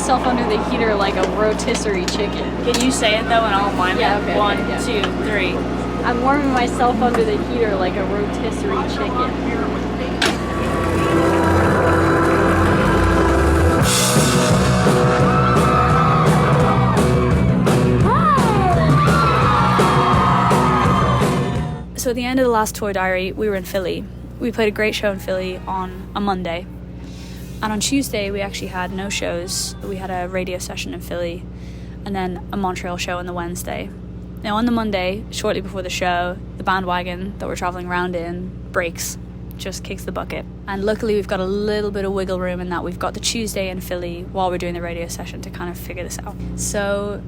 myself under the heater like a rotisserie chicken. Can you say it though and I'll mime Yeah, it? okay, One, yeah. 2, 3. I'm warming myself under the heater like a rotisserie chicken. So at the end of the last tour diary, we were in Philly. We played a great show in Philly on a Monday. And on Tuesday, we actually had no shows. We had a radio session in Philly and then a Montreal show on the Wednesday. Now on the Monday, shortly before the show, the bandwagon that we're traveling around in breaks, just kicks the bucket. And luckily we've got a little bit of wiggle room in that we've got the Tuesday in Philly while we're doing the radio session to kind of figure this out. So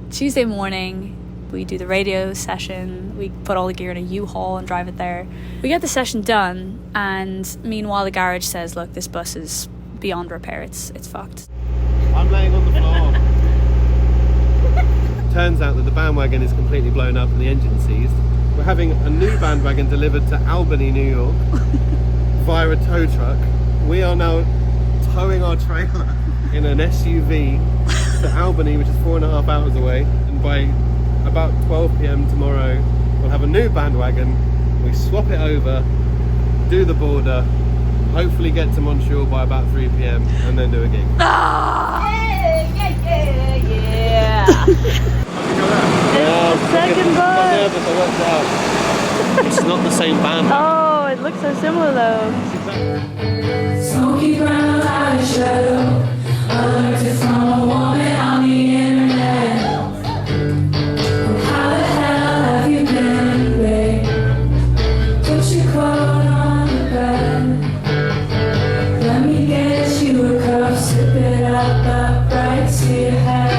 Tuesday morning, we do the radio session, we put all the gear in a U-Haul and drive it there. We get the session done, and meanwhile the garage says, look, this bus is beyond repair, it's fucked. I'm laying on the floor. Turns out that the bandwagon is completely blown up and the engine seized. We're having a new bandwagon delivered to Albany, New York via a tow truck. We are now towing our trailer in an SUV to Albany, which is 4.5 hours away, and by about 12 p.m. tomorrow we'll have a new bandwagon. We swap it over, do the border, hopefully get to Montreal by about 3 p.m. and then do a gig. Yeah! Yeah, second bus. I'm nervous, I worked it out. It's not the same band. Oh, it looks so similar though. Smoky brown light shadow, alerted from a woman on the internet. How the hell have you been, babe? Put your coat on the bed. Let me get you a cup, sip it up right to your head.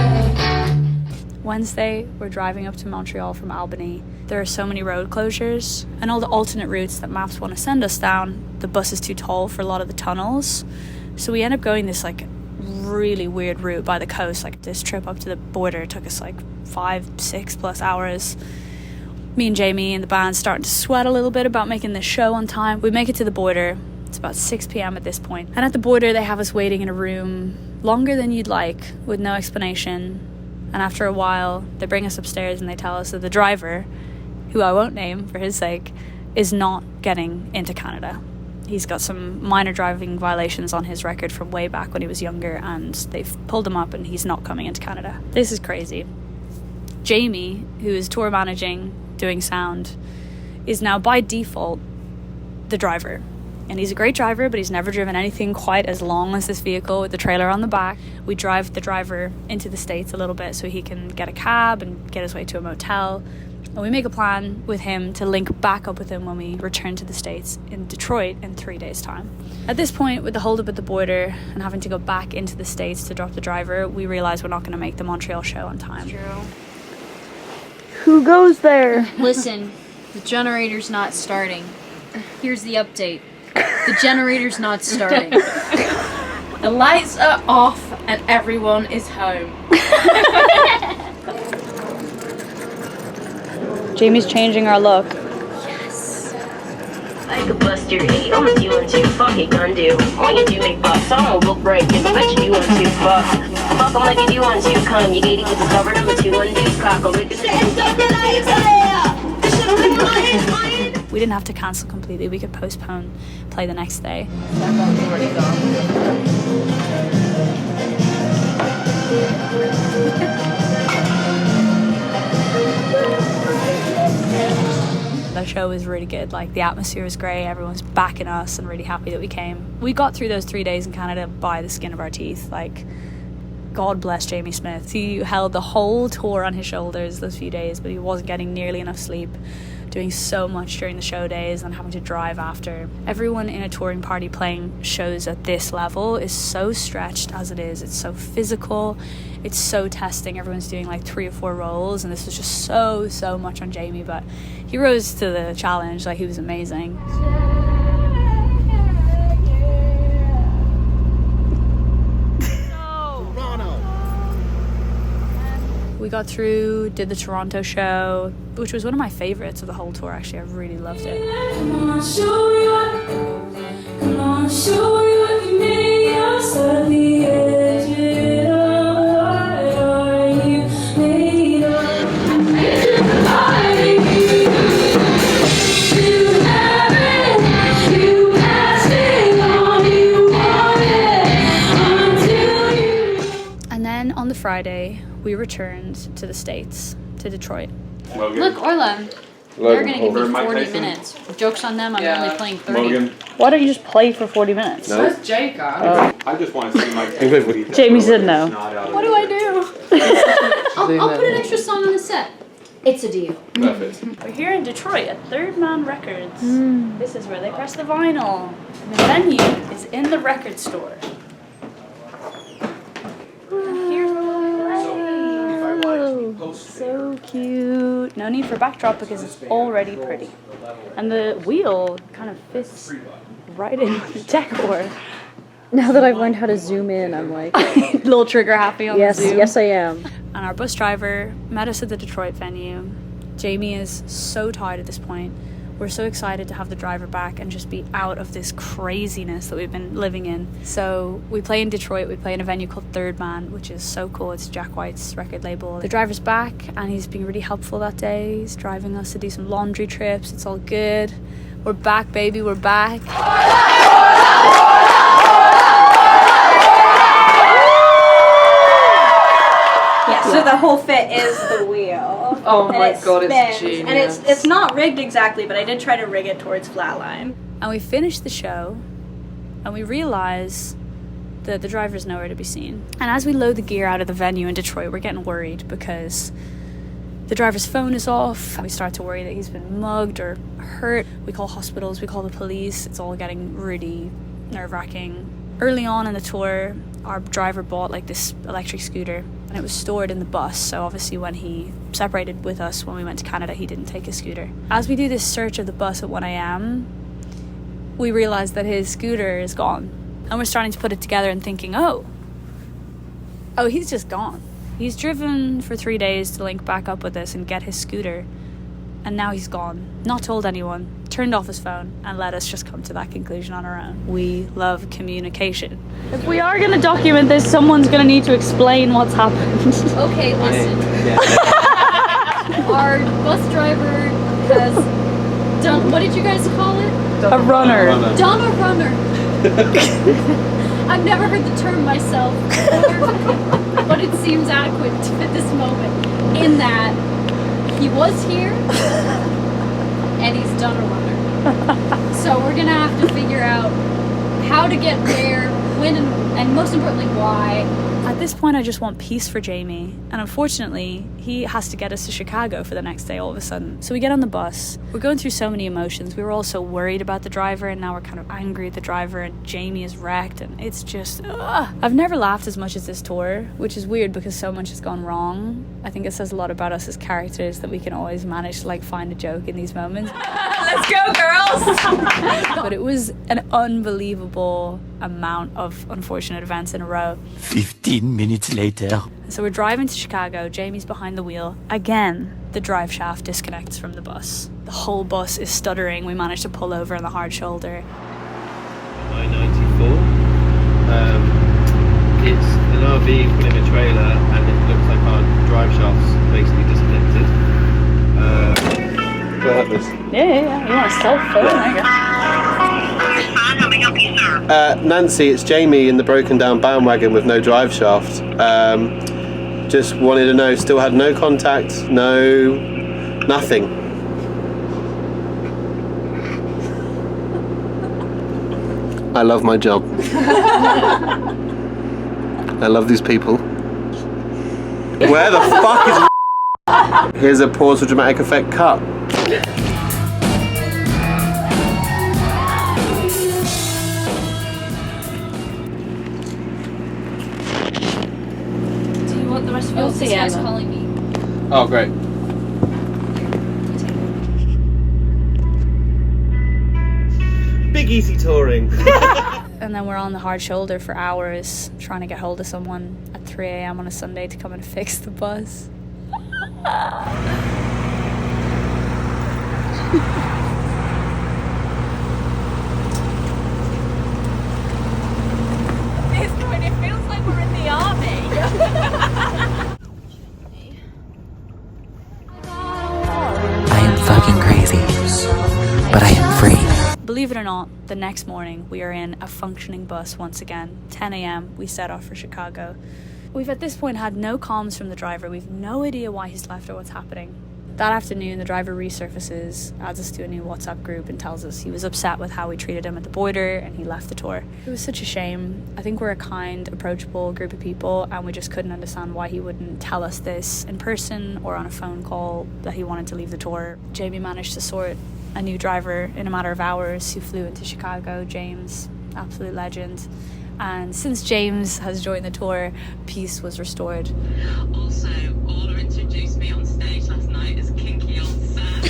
Wednesday, we're driving up to Montreal from Albany. There are so many road closures and all the alternate routes that maps want to send us down. The bus is too tall for a lot of the tunnels. So we end up going this like really weird route by the coast. Like this trip up to the border took us like 5-6+ hours. Me and Jamie and the band starting to sweat a little bit about making this show on time. We make it to the border. It's about 6 p.m. at this point. And at the border, they have us waiting in a room longer than you'd like with no explanation. And after a while, they bring us upstairs and they tell us that the driver, who I won't name for his sake, is not getting into Canada. He's got some minor driving violations on his record from way back when he was younger, and they've pulled him up and he's not coming into Canada. This is crazy. Jamie, who is tour managing, doing sound, is now by default the driver. And he's a great driver, but he's never driven anything quite as long as this vehicle with the trailer on the back. We drive the driver into the States a little bit so he can get a cab and get his way to a motel. And we make a plan with him to link back up with him when we return to the States in Detroit in 3 days' time. At this point, with the hold up at the border and having to go back into the States to drop the driver, we realize we're not going to make the Montreal show on time. Who goes there? Listen, the generator's not starting. Here's the update. The generator's not starting. The lights are off and everyone is home. Jamie's changing our look. Yes. I could bust your eight, I'ma do one too, fuck it, gun do. All you do make bucks, I'ma look break it, bet you do one too, fuck. Fuck 'em like you do one too, come, you gated, get discovered, I'm a 2-1 cock, I'll make it. We didn't have to cancel completely. We could postpone, play the next day. The show was really good. Like, the atmosphere was great. Everyone's backing us and really happy that we came. We got through those 3 days in Canada by the skin of our teeth. Like, God bless Jamie Smith. He held the whole tour on his shoulders those few days, but he wasn't getting nearly enough sleep, doing so much during the show days and having to drive after. Everyone in a touring party playing shows at this level is so stretched as it is. It's so physical, it's so testing. Everyone's doing like 3 or 4 roles, and this was just so much on Jamie, but he rose to the challenge. Like, he was amazing. We got through, did the Toronto show, which was one of my favorites of the whole tour, actually. I really loved it. Come on, show me what you made us at the edge. then on the Friday, we returned to the States, to Detroit. Look, Orla. They're gonna give me 40 minutes. Joke's on them, I'm only playing 30. Why don't you just play for 40 minutes? No. Where's Jacob? I just want to see my Jamie said no. What do I do? I'll put an extra song on the set. It's a deal. Perfect. We're here in Detroit at Third Man Records. This is where they press the vinyl. And the venue is in the record store. So cute. No need for backdrop because it's already pretty. And the wheel kind of fits right in with the decor. Now that I've learned how to zoom in, I'm like, Little trigger happy on yes, the zoom. yes I am. And our bus driver met us at the Detroit venue. Jamie is so tired at this point. We're so excited to have the driver back and just be out of this craziness that we've been living in. So we play in Detroit. We play in a venue called Third Man, which is so cool. It's Jack White's record label. The driver's back and he's been really helpful that day. He's driving us to do some laundry trips. It's all good. We're back, baby. We're back. Yeah, so the whole fit is the wheel. Oh And my it god, it's spins. genius. And it's not rigged exactly, but I did try to rig it towards flatline. And we finish the show and we realize that the driver's nowhere to be seen. And as we load the gear out of the venue in Detroit, we're getting worried because the driver's phone is off. We start to worry that he's been mugged or hurt. We call hospitals, we call the police. It's all getting really nerve-wracking. Early on in the tour, our driver bought like this electric scooter and it was stored in the bus. So obviously when he separated with us when we went to Canada, he didn't take his scooter. As we do this search of the bus at 1 a.m., we realize that his scooter is gone. And we're starting to put it together and thinking, oh, he's just gone. He's driven for 3 days to link back up with us and get his scooter. And now he's gone. Not told anyone, turned off his phone, and let us just come to that conclusion on our own. We love communication. If we are going to document this, someone's going to need to explain what's happened. Okay, listen. Our bus driver has done, what did you guys call it? A runner. Done a runner. I've never heard the term myself before, but it seems adequate to fit this moment. In that he was here and he's done a runner. So we're gonna have to figure out how to get where, when, and most importantly, why. At this point, I just want peace for Jamie. And unfortunately, he has to get us to Chicago for the next day all of a sudden. So we get on the bus. We're going through so many emotions. We were all so worried about the driver, and now we're kind of angry at the driver, and Jamie is wrecked, and it's just, I've never laughed as much as this tour, which is weird because so much has gone wrong. I think it says a lot about us as characters that we can always manage to find a joke in these moments. Let's go, girls! But it was an unbelievable amount of unfortunate events in a row. 15 minutes later. So we're driving to Chicago. Jamie's behind the wheel. Again, the drive shaft disconnects from the bus. The whole bus is stuttering. We managed to pull over on the hard shoulder. I-94. It's an RV put in a trailer and it looks like our drive shaft's basically disconnected. What happens? Yeah. You want a cell phone? I guess. Nancy, it's Jamie in the broken down bandwagon with no drive shaft. Just wanted to know, still had no contact, nothing. I love my job. I love these people. Where the fuck is... Here's a pause for dramatic effect cut. The rest of You'll this see guy's Emma. calling me. Oh, great. Big easy touring. And then we're on the hard shoulder for hours trying to get hold of someone at 3 a.m. on a Sunday to come and fix the bus. It feels like we're in the army. I am fucking crazy, but I am free. Believe it or not, the next morning we are in a functioning bus once again. 10 a.m. we set off for Chicago. We've at this point had no comms from the driver. We've no idea why he's left or what's happening. That afternoon, the driver resurfaces, adds us to a new WhatsApp group and tells us he was upset with how we treated him at the border and he left the tour. It was such a shame. I think we're a kind, approachable group of people and we just couldn't understand why he wouldn't tell us this in person or on a phone call that he wanted to leave the tour. Jamie managed to sort a new driver in a matter of hours who flew into Chicago, James, absolute legend. And since James has joined the tour, peace was restored. Also, Orla introduced me on stage last night as Kinky Old Sad.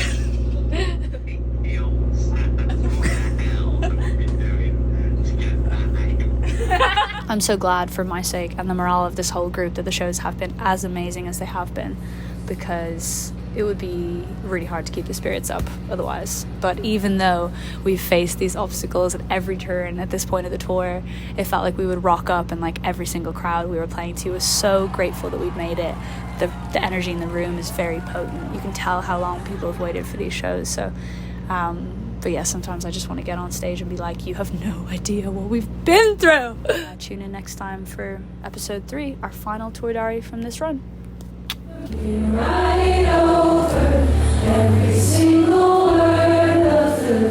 Kinky Old Sad. What the hell have we been doing to get that name? I'm so glad for my sake and the morale of this whole group that the shows have been as amazing as they have been, because it would be really hard to keep the spirits up otherwise. But even though we've faced these obstacles at every turn at this point of the tour, it felt like we would rock up and like every single crowd we were playing to was so grateful that we'd made it. The energy in the room is very potent. You can tell how long people have waited for these shows. So but yeah, sometimes I just want to get on stage and be like, you have no idea what we've been through. Tune in next time for episode 3, our final tour diary from this run. Right over every single word of the